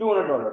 $200۔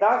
10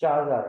5000۔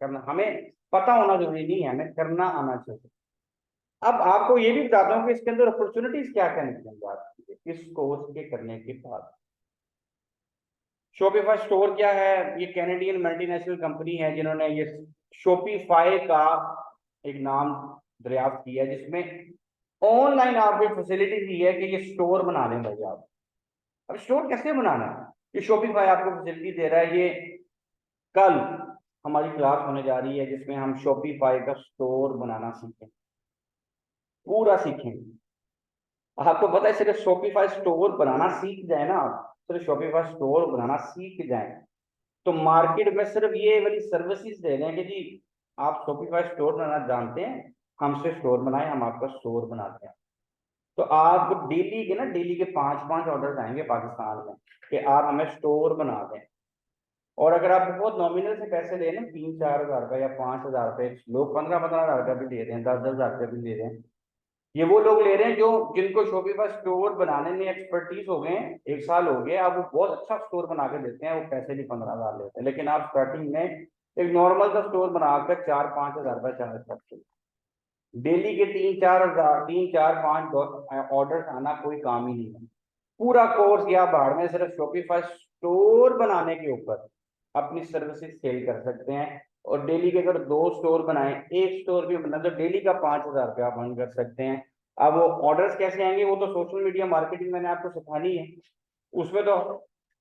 करना, हमें पता होना जरूरी नहीं है, हमें करना आना चाहिए। अब आपको ये भी बताता हूँ कि इसके अंदर अपॉर्चुनिटीज क्या क्या निकलेंगे इस कोर्स के करने के बाद। शॉपिफाई स्टोर क्या है? ये कैनेडियन मल्टीनेशनल कंपनी है जिन्होंने ये शॉपिफाई का एक नाम दरियाफ्त किया है, जिसमें ऑनलाइन आपको फैसिलिटी दी है कि ये स्टोर बना लें भाई आप। अब स्टोर कैसे बनाना है? ये शॉपिफाई आपको फैसिलिटी दे रहा है। ये कल हमारी क्लास होने जा रही है जिसमें हम शॉपिफाई का स्टोर बनाना सीखें, पूरा सीखेंगे। आपको पता है सिर्फ शॉपिफाई स्टोर बनाना सीख जाए ना, आप सिर्फ शॉपिफाई स्टोर बनाना सीख जाए तो मार्केट में सिर्फ ये वाली सर्विसेज दे रहे हैं कि जी आप शॉपिफाई स्टोर बनाना जानते हैं, हमसे स्टोर बनाए, हम आपका स्टोर बनाते हैं। तो आप डेली के ना, डेली के 5-5 ऑर्डर आएंगे पाकिस्तान में कि आप हमें स्टोर बना दें। और अगर आप बहुत नॉमिनल से पैसे ले लें, 3-4 हज़ार रुपये या 5,000 रुपये, लोग 15-15 हज़ार रुपये भी दे रहे हैं, 10-10 हज़ार रुपये भी दे रहे हैं। ये वो लोग ले रहे हैं जो जिनको शॉपिफाई स्टोर बनाने में एक्सपर्टीज हो गए हैं, 1 साल हो गया, अब वो बहुत अच्छा स्टोर बना के देते हैं, वो पैसे भी 15,000 लेते हैं। लेकिन आप स्टार्टिंग में एक नॉर्मल सा स्टोर बनाकर 4-5 हज़ार रुपये चार्ज करते हैं। डेली के 3-4 हज़ार, 3-4-5 ऑर्डर आना कोई काम ही नहीं है। पूरा कोर्स या बाहर में सिर्फ शॉपिफाई स्टोर बनाने के ऊपर अपनी सर्विसेज सेल कर सकते हैं। और डेली के अगर 2 स्टोर बनाए, एक स्टोर भी बना तो डेली का 5,000 रुपया आप अर्न कर सकते हैं। अब वो ऑर्डर्स कैसे आएंगे, वो तो सोशल मीडिया मार्केटिंग मैंने आपको सिखानी है, उसमें तो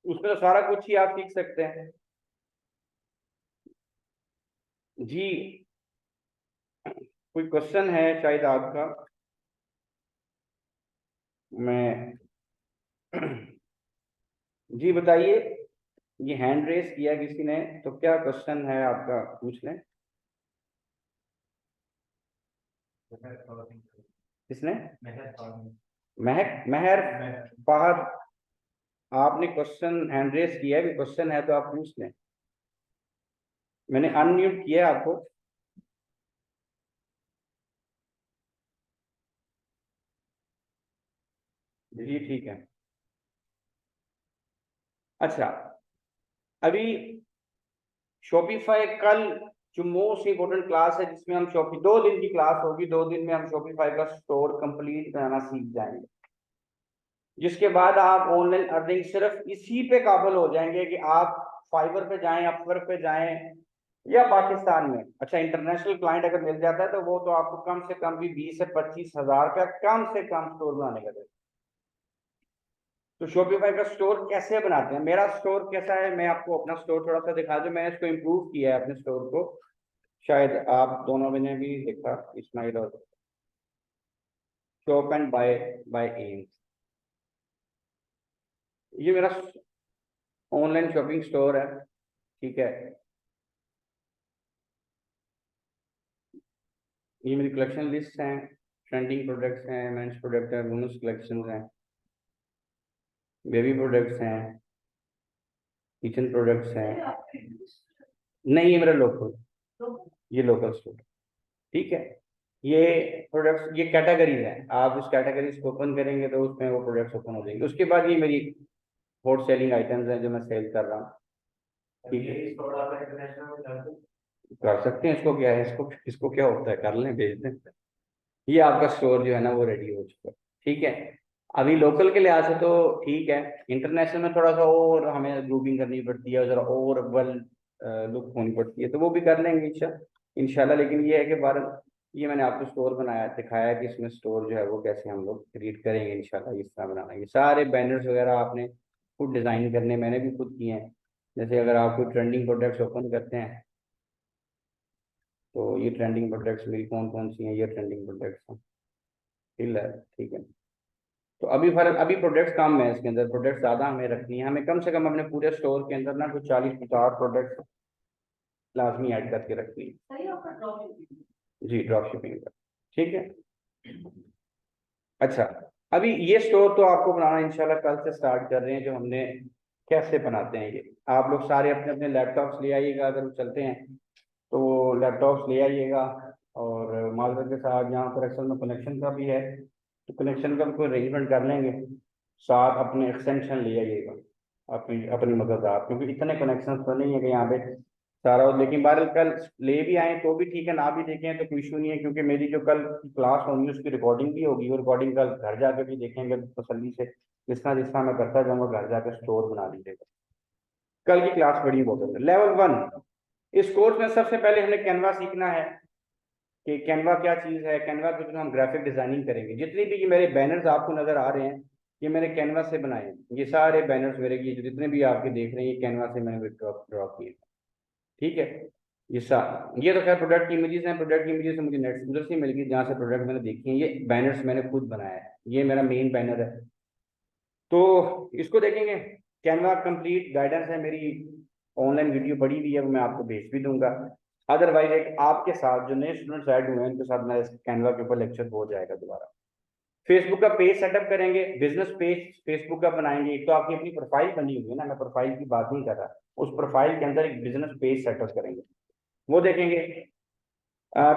उसमें तो सारा कुछ ही आप सीख सकते हैं जी। कोई क्वेश्चन है शायद आपका? मैं जी बताइए। ये हैंड रेस किया किसी ने, तो क्या क्वेश्चन है आपका, पूछ लें। किसने? महक महर फहद, आपने क्वेश्चन हैंड रेस किया है, भी क्वेश्चन है तो आप पूछ लें। मैंने अनम्यूट किया है आपको। जी ठीक है। अच्छा, अभी शॉपिफाई कल जो मोस्ट इंपोर्टेंट क्लास है जिसमें हम शॉपी 2 दिन की क्लास होगी, 2 दिन में हम शॉपिफाई का स्टोर कंप्लीट बनाना सीख जाएंगे, जिसके बाद आप ऑनलाइन अर्निंग सिर्फ इसी पे काबिल हो जाएंगे कि आप फाइवर पे जाएं, अपवर्क पे जाएं, या पाकिस्तान में अच्छा इंटरनेशनल क्लाइंट अगर मिल जाता है तो वो तो आपको कम से कम भी 20 से 25 हज़ार रुपया कम से कम स्टोर बनाने का देगा। तो शॉपिफाई का स्टोर कैसे बनाते हैं, मेरा स्टोर कैसा है, मैं आपको अपना स्टोर थोड़ा सा दिखा दूं। मैंने इसको इम्प्रूव किया है अपने स्टोर को, शायद आप दोनों ने भी देखा, इस्माइल और शॉप एंड बाय एम। ये मेरा ऑनलाइन शॉपिंग स्टोर है, ठीक है। ये मेरी कलेक्शन लिस्ट है, ट्रेंडिंग प्रोडक्ट्स हैं, मेंस प्रोडक्ट है, वुमेन्स कलेक्शन हैं, बेबी प्रोडक्ट्स हैं, किचन प्रोडक्ट्स हैं। नहीं, ये मेरा लोकल, ये लोकल स्टोर, ठीक है। ये प्रोडक्ट्स, ये कैटेगरीज हैं, आप इस कैटेगरीज को ओपन करेंगे तो उसमें वो प्रोडक्ट्स ओपन हो जाएंगे। उसके बाद ये मेरी हॉट सेलिंग आइटम्स हैं जो मैं सेल कर रहा हूँ, ठीक है। कर सकते हैं, इसको क्या है, इसको इसको क्या होता है, कर लें, भेज दें। ये आपका स्टोर जो है ना वो रेडी हो चुका है, ठीक है। अभी लोकल के लिहाज से तो ठीक है, इंटरनेशनल में थोड़ा सा और हमें ग्रुपिंग करनी पड़ती है, जरा और वेल लुक होनी पड़ती है, तो वो भी कर लेंगे इंशाल्लाह। लेकिन ये है कि भारत, ये मैंने आपको स्टोर बनाया दिखाया कि इसमें स्टोर जो है वो कैसे हम लोग क्रिएट करेंगे इंशाल्लाह, इस तरह बनाना। ये सारे बैनर्स वगैरह आपने खुद डिज़ाइन करने, मैंने भी खुद किए हैं। जैसे अगर आप कोई ट्रेंडिंग प्रोडक्ट्स ओपन करते हैं तो ये ट्रेंडिंग प्रोडक्ट्स मेरी कौन कौन सी हैं, ये ट्रेंडिंग प्रोडक्ट्स हैं, ठीक है। तो अभी फर्क, अभी प्रोडक्ट्स कम है इसके अंदर, प्रोडक्ट्स ज़्यादा हमें रखनी है, हमें कम से कम अपने पूरे स्टोर के अंदर ना कुछ 40-50 प्रोडक्ट्स लाजमी ऐड करके रखनी है। जी, ड्रॉप शिपिंग का, ठीक है। अच्छा, अभी ये स्टोर तो आपको बनाना इंशाल्लाह कल से स्टार्ट कर रहे हैं, जो हमने कैसे बनाते हैं। ये आप लोग सारे अपने अपने लैपटॉप्स ले आइएगा, अगर चलते हैं तो लैपटॉप्स ले आइएगा, और मार्केट के साथ यहाँ पर अक्सर में कनेक्शन का भी है, तो कनेक्शन का भी कोई अरेंजमेंट कर लेंगे। साथ अपने एक्सटेंशन ले आइएगा, अपनी अपनी मदद आप, क्योंकि इतने कनेक्शन तो नहीं है कि यहाँ पे सारा। लेकिन बहरहाल कल ले भी आए तो भी ठीक है, ना भी देखें तो कोई इशू नहीं है, क्योंकि मेरी जो कल की क्लास होगी उसकी रिकॉर्डिंग भी होगी, और रिकॉर्डिंग कल घर जाके भी देखेंगे तसल्ली से, जिस तरह मैं करता जाऊंगा घर जाकर स्टोर बना लीजिएगा। कल की क्लास बड़ी इंपॉर्टेंट है। लेवल 1, इस कोर्स में सबसे पहले हमें कैनवा सीखना है कि कैनवा क्या चीज़ है। कैनवा के थ्रू हम ग्राफिक डिजाइनिंग करेंगे। जितने भी ये मेरे बैनर्स आपको नजर आ रहे हैं, ये मैंने कैनवा से बनाए हैं। ये सारे बैनर्स मेरे, ये जितने भी आपके देख रहे हैं, ये कैनवा से मैंने ड्रॉ किए। ठीक है, ये तो खैर प्रोडक्ट की इमेजेस हैं। प्रोडक्ट की इमेजेस मुझे नेट उधर से मिल गई जहाँ से प्रोडक्ट मैंने देखी है। ये बैनर्स मैंने खुद बनाया है, ये मेरा मेन बैनर है। तो इसको देखेंगे। कैनवा कंप्लीट गाइडेंस है मेरी, ऑनलाइन वीडियो पड़ी हुई है, वो मैं आपको भेज भी दूंगा। अदरवाइज एक आपके साथ जो नए स्टूडेंट्स ऐड हुए हैं उनके साथ मैं कैनवा के ऊपर लेक्चर हो जाएगा दोबारा। फेसबुक का पेज सेटअप करेंगे, बिजनेस पेज फेसबुक का बनाएंगे। एक तो आपकी अपनी प्रोफाइल बनी हुई है ना, मैं प्रोफाइल की बात नहीं कर रहा, उस प्रोफाइल के अंदर एक बिजनेस पेज सेटअप करेंगे, वो देखेंगे।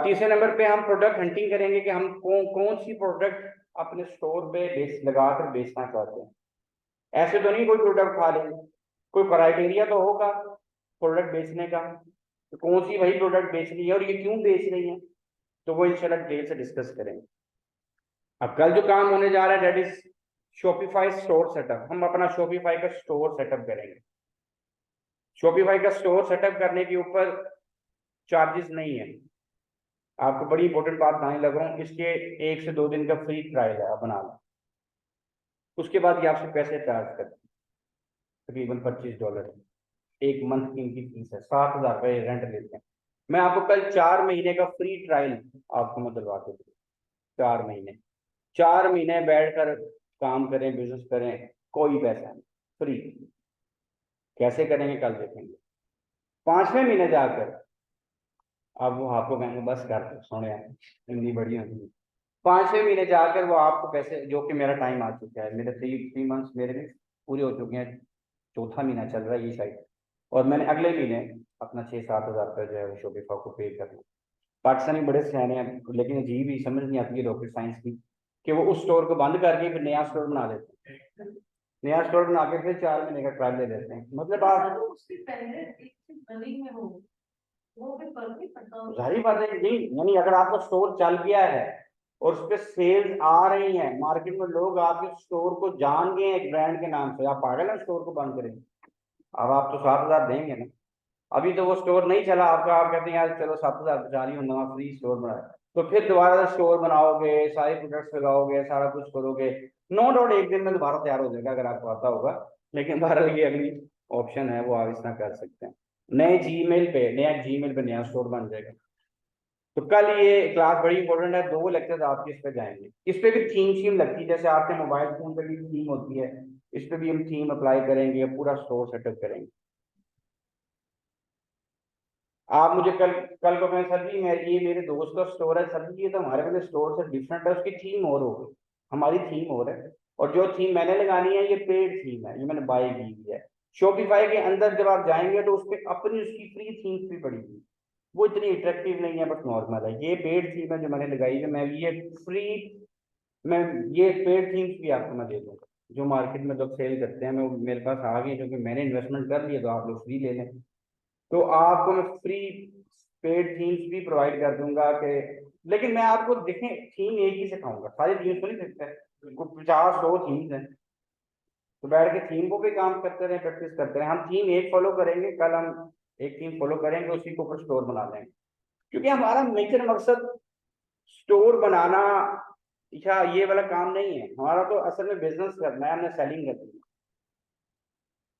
तीसरे नंबर पे हम प्रोडक्ट हंटिंग करेंगे कि हम कौन सी प्रोडक्ट अपने स्टोर पे लगा कर बेचना चाहते हैं। ऐसे तो नहीं कोई प्रोडक्ट खा लेंगे, कोई क्राइटेरिया तो होगा प्रोडक्ट बेचने का, तो कौन सी वही प्रोडक्ट बेच रही है और ये क्यों बेच रही है, तो वो इंशाल्लाह डिटेल से डिस्कस करेंगे। अब कल जो काम होने जा रहा है that is Shopify store setup. हम अपना शॉपिफाई का स्टोर सेटअप करेंगे। शॉपिफाई का स्टोर सेटअप करने के ऊपर चार्जेस नहीं है। आपको बड़ी इंपॉर्टेंट बात बताने लग रहा हूँ, इसके 1 से 2 दिन का फ्री ट्रायल है, आप बना लो। उसके बाद ये आपसे पैसे चार्ज करते हैं, तकरीबन $25 एक मंथ की इनकी फीस है। 7,000 रुपये रेंट लेते हैं। मैं आपको कल 4 महीने का फ्री ट्रायल आपको मैं दिलवा के दूँ। 4 महीने, 4 महीने बैठ कर काम करें, बिजनेस करें, कोई पैसा नहीं, फ्री। कैसे करेंगे कल देखेंगे। 5वें महीने जाकर अब वो आपको कहेंगे बस कर दो, सुने हिंदी बड़ी होती है। 5वें महीने जाकर वो आपको पैसे, जो कि मेरा टाइम आ चुका है, मेरे 3 मंथ्स मेरे भी पूरे हो चुके हैं, चौथा महीना चल रहा है ये शायद, और मैंने अगले महीने अपना 6-7 हज़ार रुपये जो है वो शोपिफा को पे करना। पाकिस्तानी बड़े सियाने हैं, लेकिन अजीब ही समझ नहीं आती है रॉकेट साइंस की, कि वो उस स्टोर को बंद करके फिर नया स्टोर बना देते हैं। नया स्टोर बना के फिर 4 महीने का ट्रायल ले लेते हैं। मतलब आप जाहिर बात है जी, यानी अगर आपका स्टोर चल गया है और उस पर सेल्स आ रही हैं, मार्केट में लोग आपके स्टोर को जान गए एक ब्रांड के नाम से, आप पागल है स्टोर को बंद करेंगे? अब आप तो 7,000 देंगे ना। अभी तो वो स्टोर नहीं चला आपका, आप कहते हैं यार चलो 7,000 बचा रही हूँ, नवा फ्री स्टोर बनाया, तो फिर दोबारा से स्टोर बनाओगे, सारे प्रोडक्ट्स लगाओगे, सारा कुछ करोगे। नो डाउट एक दिन में दोबारा तैयार हो जाएगा अगर आपको आता होगा, लेकिन बहरहाल ये अगली ऑप्शन है, वो आप इस तरह कर सकते हैं। नया जीमेल पे नया स्टोर बन जाएगा। तो कल ये क्लास बड़ी इंपॉर्टेंट है, 2 लेक्चर आपके इस पे जाएंगे। इस पे भी थीम शीम लगती है, जैसे आपके मोबाइल फोन पे भी थीम होती है, इस पे भी हम थीम अप्लाई करेंगे, पूरा स्टोर सेटअप करेंगे। आप मुझे कल कल को कहें सर जी ये मेरे दोस्त का स्टोर है, सर जी ये तो हमारे वाले स्टोर से डिफरेंट है, उसकी थीम और होगी, हमारी थीम और है, और जो थीम मैंने लगानी है ये पेड थीम है, ये मैंने बाय की हुई है। शॉपिफाई के अंदर जब आप जाएंगे तो उस पर अपनी उसकी फ्री थीम्स भी पड़ी हुई, वो इतनी अट्रैक्टिव नहीं है, बस नॉर्मल है। ये पेड थीम है जो मैंने लगाई है, मैं ये फ्री, मैं ये पेड थीम्स भी आपको मैं दे दूंगा। जो मार्केट में लोग सेल करते हैं, मैं मेरे पास आ गई क्योंकि मैंने इन्वेस्टमेंट कर लिया, तो आप लोग फ्री ले लें। तो आपको मैं फ्री पेड थीम्स भी प्रोवाइड कर दूंगा कि, लेकिन मैं आपको देखें थीम एक ही सिखाऊंगा, सारी थीम्स को नहीं सकते, 50-100 थीम्स हैं, तो बैठ के थीम को भी काम करते रहे, प्रैक्टिस करते रहे। हम थीम एक फॉलो करेंगे, कल हम एक थीम फॉलो करेंगे, उसी के ऊपर स्टोर बना देंगे, क्योंकि हमारा मेजर मकसद स्टोर बनाना या ये वाला काम नहीं है हमारा, तो असल में बिजनेस करना है, हमने सेलिंग करनी है।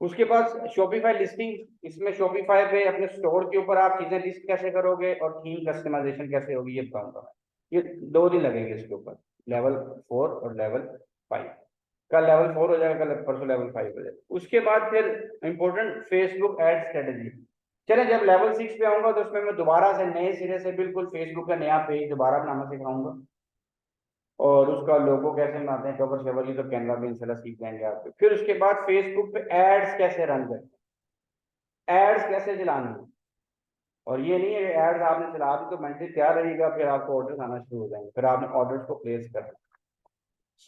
उसके पास शॉपिफाई लिस्टिंग, इसमें शॉपिफाई पे अपने स्टोर के ऊपर आप चीजें लिस्ट कैसे करोगे और थीम कस्टमाइजेशन कैसे होगी ये बताऊंगा मैं। ये 2 दिन लगेंगे इसके ऊपर, लेवल 4 और लेवल 5। कल लेवल 4 हो जाएगा, कल परसों लेवल 5 हो जाएगा। उसके बाद फिर इंपॉर्टेंट फेसबुक एड स्ट्रेटेजी। चले जब लेवल 6 पे आऊंगा तो उसमें मैं दोबारा से नए सिरे से बिल्कुल फेसबुक का नया पेज दोबारा बनाना सिखाऊंगा, और उसका लोगो कैसे बनाते हैं, कवर शेवर, ये तो कैनवा में इंशाल्लाह सीख जाएंगे आप। फिर उसके बाद फेसबुक पे एड्स कैसे रन करते हैं, एड्स कैसे चलानी है, और ये नहीं है एड्स आपने चला दी तो मेंटली तैयार रहिएगा, फिर आपको ऑर्डर्स आना शुरू हो जाएंगे, फिर आपने ऑर्डर्स को प्लेस करना।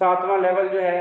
7वां लेवल जो है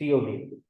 COD,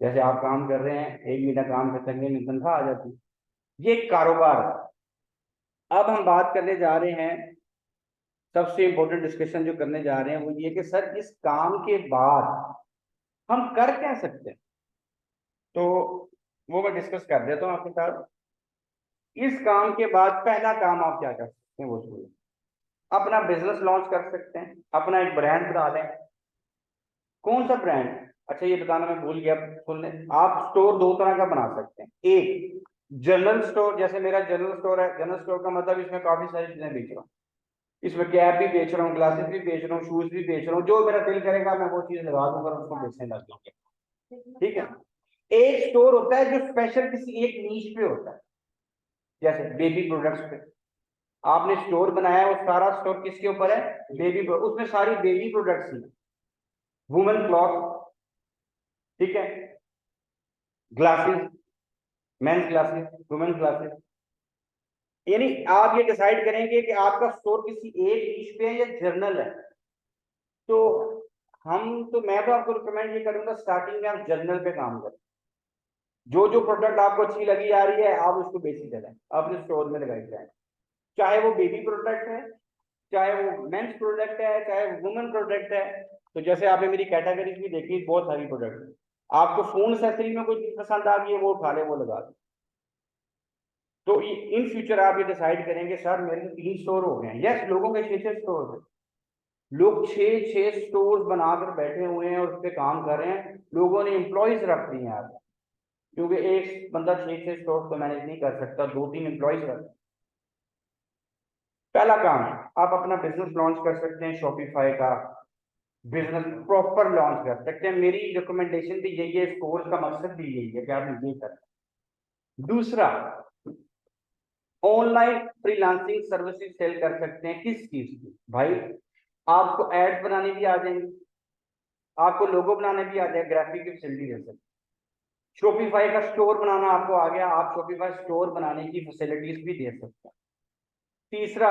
जैसे आप काम कर रहे हैं, 1 महीना काम करते हैं, तनख्वाह आ जाती, ये कारोबार। अब हम बात करने जा रहे हैं, सबसे इंपॉर्टेंट डिस्कशन जो करने जा रहे हैं वो ये कि सर इस काम के बाद हम कर क्या सकते हैं। तो वो मैं डिस्कस कर देता हूँ आपके साथ। इस काम के बाद पहला काम आप क्या कर सकते हैं वो सुनिए। अपना बिजनेस लॉन्च कर सकते हैं, अपना एक ब्रांड बना लें। कौन सा ब्रांड? अच्छा ये बताना मैं भूल गया, सुन लें। आप स्टोर दो तरह का बना सकते हैं। एक जनरल स्टोर, जैसे मेरा जनरल स्टोर है। जनरल स्टोर का मतलब इसमें काफी सारी चीजें बेच रहा हूँ, इसमें कैप भी बेच रहा हूँ, ग्लासेस भी बेच रहा हूँ, शूज भी बेच रहा हूँ, जो मेरा दिल करेगा मैं वो चीज लगा दूंगा और उसको बेचने लग जाऊंगा। ठीक है। एक स्टोर होता है जो स्पेशल किसी एक नीश पे होता है, जैसे बेबी प्रोडक्ट्स पे आपने स्टोर बनाया, वो सारा स्टोर किसके ऊपर है? बेबी, उसमें सारी बेबी प्रोडक्ट्स हैं, वुमेन क्लॉथ, ठीक है, glasses, men's glasses, women glasses. यानी आप ये डिसाइड करेंगे कि आपका स्टोर किसी एक नीश पे है या जर्नल है। तो मैं तो आपको रिकमेंड ये करूंगा स्टार्टिंग में आप जर्नल पे काम करें। जो जो प्रोडक्ट आपको अच्छी लगी आ रही है आप उसको बेची चलें, अपने स्टोर में लगाई जाए। चाहे वो बेबी प्रोडक्ट है, चाहे वो मेंस प्रोडक्ट है, चाहे वो वुमेन प्रोडक्ट है। तो जैसे आपने मेरी कैटेगरीज भी देखी, बहुत सारी प्रोडक्ट है। आपको फोन एक्सेसरी में कोई चीज पसंद आ गई है, वो उठा ले, वो लगा दे। तो इन फ्यूचर आप ये डिसाइड करेंगे सर मेरे तो 3 स्टोर हो गए हैं। यस, लोगों के 6-6 स्टोर है, लोग 6-6 स्टोर बनाकर बैठे हुए हैं और उस पर काम कर रहे हैं। लोगों ने एम्प्लॉयज रख दी हैं आप, क्योंकि एक बंदा 6-6 स्टोर तो मैनेज नहीं कर सकता, 2-3 एम्प्लॉयज रख। पहला काम, आप अपना बिजनेस लॉन्च कर सकते हैं, शॉपिफाई का बिजनेस प्रॉपर लॉन्च कर सकते हैं। मेरी रिकमेंडेशन भी यही है, इस कोर्स का मकसद भी यही है कि आप ये करें। दूसरा, ऑनलाइन फ्रीलांसिंग सर्विसेज सेल कर सकते हैं। किस चीज की भाई? आपको एड बनाने भी आ जाएंगे, आपको लोगो बनाने भी आ जाए, ग्राफिक की फैसिलिटी दे सकते। शॉपिफाई का स्टोर बनाना आपको आ गया, आप शॉपिफाई स्टोर बनाने की फैसिलिटीज भी दे सकते हैं। तीसरा,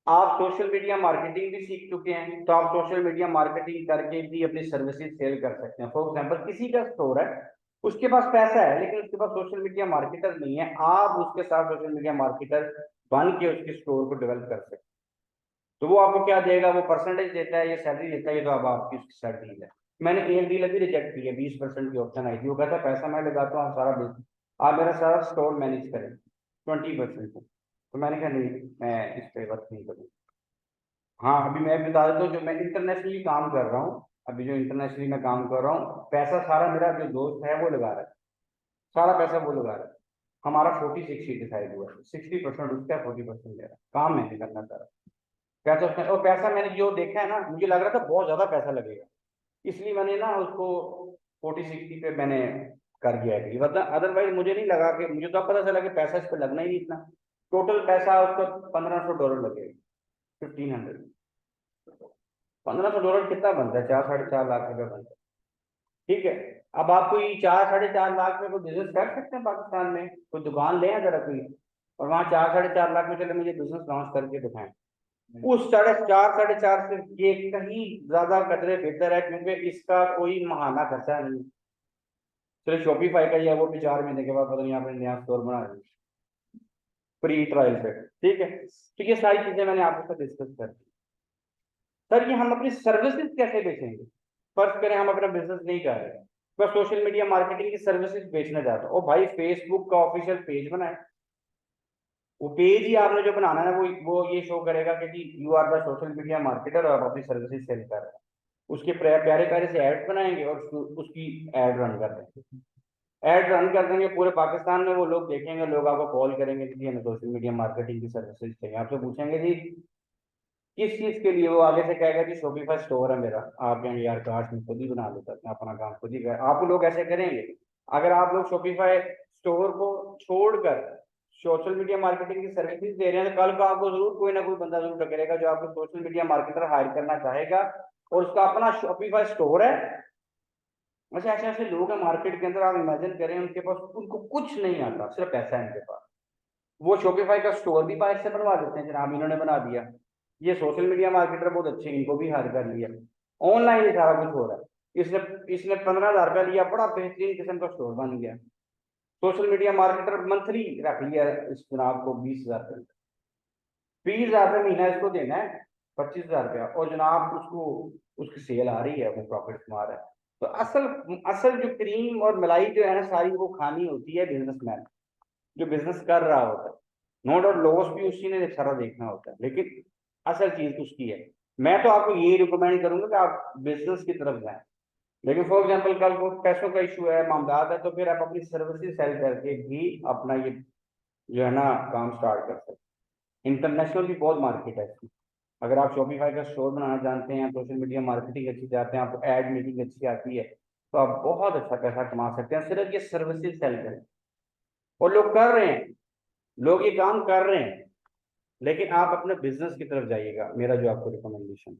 आप सोशल मीडिया मार्केटिंग भी सीख चुके हैं, तो आप सोशल मीडिया मार्केटिंग करके भी अपनी सर्विसेज सेल कर सकते हैं। फॉर एग्जांपल किसी का स्टोर है, उसके पास पैसा है लेकिन उसके पास सोशल मीडिया मार्केटर नहीं है, आप उसके साथ सोशल मीडिया मार्केटर बन के उसके स्टोर को डेवलप कर सकते हैं। तो वो आपको क्या देगा? वो परसेंटेज देता है या सैलरी देता है, ये तो अब आपकी उसकी सैलरी है। मैंने एक डील अभी रिजेक्ट की है, 20% की ऑप्शन आई थी, वो कहता पैसा मैं लगाता हूँ, आप सारा बिजनेस, आप मेरा सारा स्टोर मैनेज करें 20%। तो मैंने कहा नहीं, मैं इस पे वर्क नहीं करूँगा। हाँ, अभी मैं बता देता हूँ, जो मैं इंटरनेशनली काम कर रहा हूँ, अभी जो इंटरनेशनली मैं काम कर रहा हूँ, पैसा सारा मेरा जो दोस्त है वो लगा रहा है, सारा पैसा वो लगा रहा है। हमारा 40-60 डिसाइड हुआ है, 60% उसका, 40% मेरा। काम मैंने करना सारा पैसा उसने। और पैसा मैंने जो देखा है ना, मुझे लग रहा था बहुत ज्यादा पैसा लगेगा, इसलिए मैंने ना उसको 40-60 पे मैंने कर दिया है। मतलब अदरवाइज मुझे नहीं लगा कि, मुझे तो अब पता चला कि पैसा इस पर लगना ही नहीं इतना। टोटल पैसा उसका $1500 लगेगा, 1500। $1500 कितना बनता है? 4-4.5 लाख रुपए बनता है। ठीक है। अब आप कोई 4-4.5 लाख में कोई बिजनेस कर सकते हैं पाकिस्तान में? कोई दुकान ले जरा कोई, और वहाँ 4-4.5 लाख में चले मुझे बिजनेस लॉन्च करके दिखाएं। उस 4.5 से ये कहीं ज्यादा कदरे बेहतर है, क्योंकि इसका कोई महाना खर्चा नहीं। चलो शॉपिफाई का ही है, वो भी 4 महीने के बाद पता नहीं आपने नया स्टोर बना दिया फ्री ट्रायल पे। ठीक है। तो ये सारी चीजें मैंने आपके साथ डिस्कस कर दी। सर ये हम अपनी सर्विसेज कैसे बेचेंगे? फर्स्ट करें हम अपना बिजनेस नहीं कर रहे, मैं सोशल मीडिया मार्केटिंग की सर्विसेज बेचना चाहता हूँ। ओ भाई, फेसबुक का ऑफिशियल पेज बनाए, वो पेज ही आपने जो बनाना है वो ये शो करेगा कि जी you are the social media marketer और आप अपनी सर्विसेज सेल कर रहे हैं। उसके प्यारे प्यारे से ऐड बनाएंगे और उसकी एड रन कर देंगे। एड रन कर देंगे पूरे पाकिस्तान में, वो लोग देखेंगे, लोग आपको कॉल करेंगे कि जी हमें सोशल मीडिया मार्केटिंग की सर्विसेज चाहिए। आपसे पूछेंगे जी किस चीज के लिए, वो आगे से कहेगा कि शॉपिफाई स्टोर है मेरा। आप कहेंगे यार काश मैं खुद ही बना लेता, मैं अपना काम खुद ही कर। आप लोग ऐसे करेंगे? अगर आप लोग शॉपिफाई स्टोर को छोड़कर सोशल मीडिया मार्केटिंग की सर्विसेज दे रहे हैं, तो कल को आपको जरूर कोई ना कोई बंदा जरूर टकरेगा जो आपको सोशल मीडिया मार्केटर हायर करना चाहेगा और उसका अपना शॉपिफाई स्टोर है। वैसे ऐसे ऐसे लोग हैं मार्केट के अंदर, आप इमेजिन करें उनके पास, उनको कुछ नहीं आता, सिर्फ पैसा है उनके पास। वो शॉपिफाई का स्टोर भी बाहर से बनवा देते हैं, जनाब इन्होंने बना दिया। ये सोशल मीडिया मार्केटर बहुत अच्छे, इनको भी हायर कर लिया। ऑनलाइन ही सारा कुछ हो रहा है। इसने इसने 15,000 रुपया लिया, बड़ा बेहतरीन किस्म का स्टोर बन गया। सोशल मीडिया मार्केटर मंथली रख लिया इस जनाब को 20,000 रुपये, 20,000 रुपये महीना इसको देना है, 25,000 रुपया, और जनाब उसको उसकी सेल आ रही है, वो प्रॉफिट कमा रहा है। तो असल जो क्रीम और मलाई जो है ना सारी वो खानी होती है बिजनेसमैन जो बिजनेस कर रहा होता है, नोट और लॉस भी उसी ने सारा देखना होता है, लेकिन असल चीज उसकी है। मैं तो आपको यही रिकमेंड करूंगा कि आप बिजनेस की तरफ जाएं, लेकिन फॉर एग्जांपल कल को पैसों का इशू है, मामलात है, तो फिर आप अपनी सर्विसेज सेल करके भी अपना ये जो है ना काम स्टार्ट कर सकते हैं। इंटरनेशनल भी बहुत मार्केट है इसकी। अगर आप शॉपिफाई का स्टोर बनाना जानते हैं, सोशल मीडिया मार्केटिंग अच्छी चाहते हैं, आपको एड मेकिंग अच्छी आती है, तो आप बहुत अच्छा पैसा कमा सकते हैं सिर्फ ये सर्विसेज सेल करें। और लोग कर रहे हैं, लोग ये काम कर रहे हैं, लेकिन आप अपने बिजनेस की तरफ जाइएगा, मेरा जो आपको रिकमेंडेशन।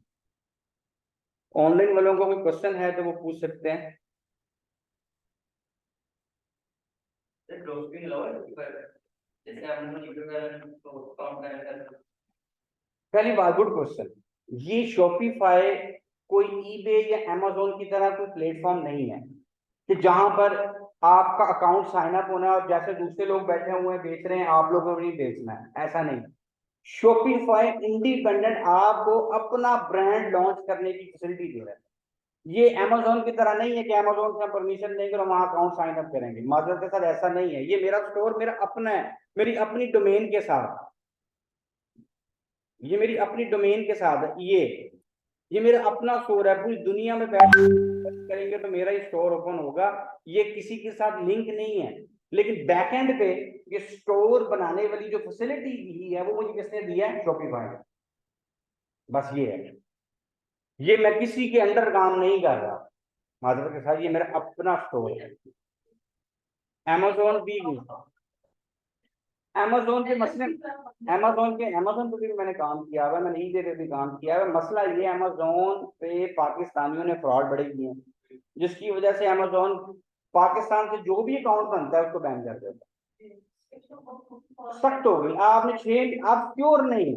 ऑनलाइन वालों को कोई क्वेश्चन है तो वो पूछ सकते हैं। पहली बात, गुड क्वेश्चन। ये शॉपिफाई कोई ईबे या अमेज़न की तरह कोई प्लेटफॉर्म नहीं है कि जहां पर आपका अकाउंट साइन अप होना है और जैसे दूसरे लोग बैठे हुए हैं बेच रहे हैं आप लोगों को नहीं बेचना है, ऐसा नहीं। शॉपिफाई इंडिपेंडेंट आपको अपना ब्रांड लॉन्च करने की फैसिलिटी दे रहा है। ये अमेज़न की तरह नहीं है कि अमेज़न से परमिशन लेंगे और वहां अकाउंट साइन अप करेंगे, माजरत के साथ ऐसा नहीं है। ये मेरा स्टोर मेरा अपना है, मेरी अपनी डोमेन के साथ, ये मेरी अपनी डोमेन के साथ है। ये मेरा अपना स्टोर है, पूरी दुनिया में बैठ करेंगे तो मेरा ही स्टोर ओपन होगा, ये किसी के साथ लिंक नहीं है। लेकिन बैकएंड पे ये स्टोर बनाने वाली जो फैसिलिटी दी है वो मुझे किसने दिया है? शॉपिफाई। बस ये है, ये मैं किसी के अंडर काम नहीं कर रहा, माजरत के साथ ये मेरा अपना स्टोर है। अमेज़न भी अमेज़न के मसले, अमेज़न पे भी मैंने काम किया हुआ है, मैंने ईबे पे भी काम किया है। मसला ये अमेज़न पे पाकिस्तानियों ने फ्रॉड बड़े किए हैं, जिसकी वजह से अमेज़न पाकिस्तान से जो भी अकाउंट बनता है उसको बैन कर देता है। सख्त हो गई। आपने 6, आप प्योर नहीं,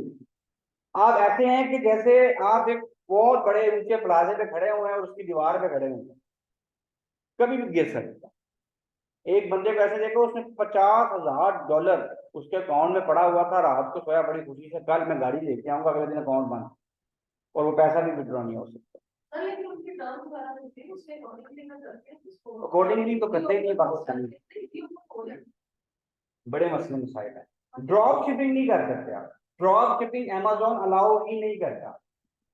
आप ऐसे हैं कि जैसे आप एक बहुत बड़े ऊंचे प्लाजे पे खड़े हुए हैं और उसकी दीवार पे खड़े हुए हैं, कभी भी गिर सकता। एक बंदे को ऐसे देखो, उसने $50,000 उसके अकाउंट में पड़ा हुआ था, रात को सोया बड़ी खुशी से, कल मैं गाड़ी लेके आऊंगा, अगले दिन अकाउंट बंद, और वो पैसा भी विड्रॉ नहीं हो सकता। अकॉर्डिंगली तो करते ही नहीं पाकिस्तानी, बड़े मसले मसाइल है। ड्रॉप शिपिंग नहीं कर सकते आप, ड्रॉप शिपिंग अमेज़न अलाउ ही नहीं करता।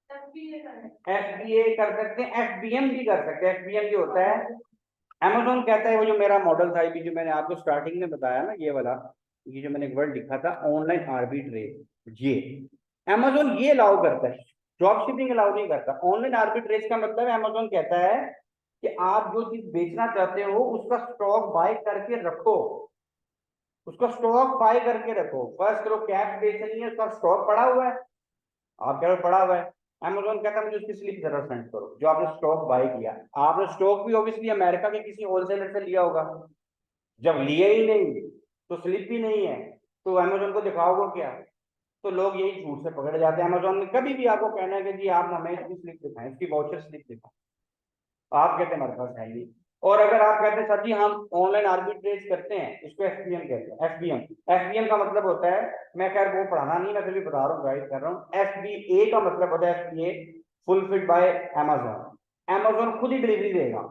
FBA कर सकते हैं, FBM भी कर सकते हैं। FBM जो होता है, अमेज़न कहता है, वो जो मेरा मॉडल था जो मैंने आपको स्टार्टिंग में बताया ना, ये वाला, ये जो मैंने एक वर्ड लिखा था ऑनलाइन आर्बिट्रेज, ये अमेज़न ये अलाउ करता है, ड्रॉप शिपिंग अलाउ नहीं करता। ऑनलाइन आर्बिट्रेज का मतलब है, अमेज़न कहता है कि आप जो चीज बेचना चाहते हो उसका स्टॉक बाय करके रखो, उसका स्टॉक बाय करके रखो। फर्स्ट करो कैप बेचनी है, उसका स्टॉक पड़ा हुआ है, आप कह रहे हो पड़ा हुआ है, अमेज़न कहता है मुझे उसकी स्लिप जरा सेंड करो जो आपने स्टॉक बाय किया। आपने स्टॉक भी ऑब्वियसली अमेरिका के किसी होलसेलर से लिया होगा, जब लिया ही नहीं तो स्लिप भी नहीं है, तो अमेज़न को दिखाओगे क्या? तो लोग यही झूठ से पकड़ जाते हैं। अमेज़न में कभी भी आपको कहना है कि जी आप हमें इसकी स्लिप दिखाएं, इसकी वाउचर स्लिप दिखाएं, आप कहते हैं हमारे पास है नहीं। और अगर आप कहते हैं सर जी हम ऑनलाइन आर्बिट्रेज करते हैं, इसको FBM कहते हैं। FBM का मतलब होता है, मैं खैर वो पढ़ाना नहीं, मैं फिर भी बता रहा हूँ, गाइड कर रहा हूँ। FBA का मतलब होता है FBA fulfilled by Amazon. Amazon खुद ही डिलीवरी देगा,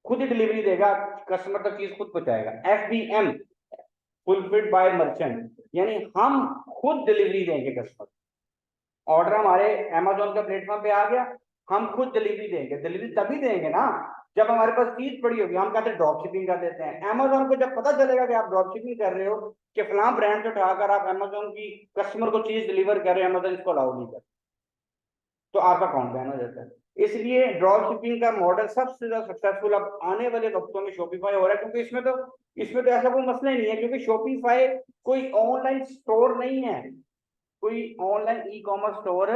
खुद ही डिलीवरी देगा, कस्टमर तक चीज खुद पहुंचाएगा। FBM फुलफिल्ड बाय मर्चेंट, यानी हम खुद डिलीवरी देंगे कस्टमर। ऑर्डर हमारे अमेज़न के प्लेटफॉर्म पे आ गया, हम खुद डिलीवरी देंगे। डिलीवरी तभी देंगे ना जब हमारे पास चीज पड़ी होगी। हम कहते हैं ड्रॉप शिपिंग कर देते हैं। अमेज़न को जब पता चलेगा कि आप ड्रॉप शिपिंग कर रहे हो, कि फलां ब्रांड से उठाकर आप अमेज़न की कस्टमर को चीज डिलीवर कर रहे हैं, अमेज़न इसको अलाउ नहीं कर, तो आपका अकाउंट बैन हो जाता है। इसलिए ड्रॉप शिपिंग का मॉडल सबसे ज्यादा सक्सेसफुल अब आने वाले वक्तों में शॉपिफाई हो रहा है, क्योंकि इसमें तो ऐसा कोई मसला ही नहीं है, क्योंकि शॉपिफाई कोई ऑनलाइन स्टोर नहीं है, कोई ऑनलाइन ई कॉमर्स स्टोर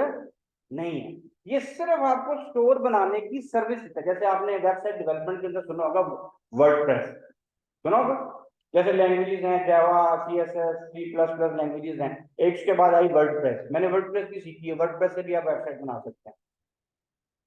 नहीं है। ये सिर्फ आपको स्टोर बनाने की सर्विस देता है। जैसे आपने वेबसाइट डेवलपमेंट के अंदर सुना होगा वर्डप्रेस, सुना होगा, जैसे लैंग्वेजेस हैं जावा, CSS, C++ लैंग्वेजेस हैं, एक के बाद आई वर्डप्रेस। मैंने वर्डप्रेस भी सीखी है, वर्डप्रेस से भी आप वेबसाइट बना सकते हैं।